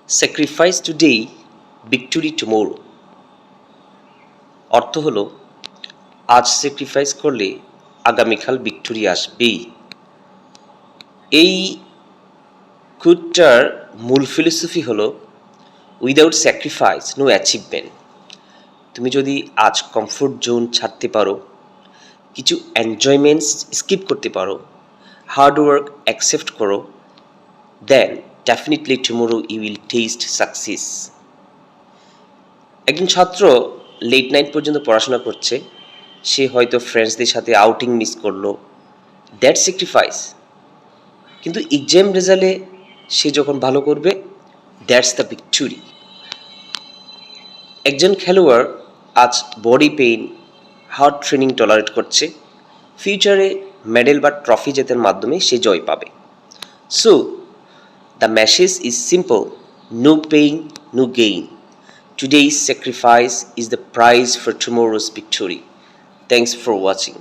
Sacrifice today, victory tomorrow. অর্থ হলো আজ স্যাক্রিফাইস করলে আগামীকাল ভিক্টোরি আসবেই। এই কোটটার মূল ফিলোসফি হলো উইদাউট স্যাক্রিফাইস নো অ্যাচিভমেন্ট। তুমি যদি আজ কমফোর্ট জোন ছাড়তে পারো, কিছু এনজয়মেন্টস স্কিপ করতে পারো, হার্ড ওয়ার্ক অ্যাকসেপ্ট করো, then definitely tomorrow you will test success. একজন ছাত্র লেট নাইট পর্যন্ত পড়াশোনা করছে, সে হয়তো ফ্রেন্ডসদের সাথে আউটিং মিস করলো, দ্যাট স্যাক্রিফাইস। কিন্তু এক্সাম রেজাল্টে সে যখন ভালো করবে, দ্যাটস দ্য ভিক্টোরি। একজন খেলোয়াড় আজ body pain, hard training tolerate করছে, ফিউচারে মেডেল বা ট্রফি জেতার মাধ্যমে সে জয় পাবে। So the message is simple, no pain, no gain. Today's sacrifice is the prize for tomorrow's victory. Thanks for watching.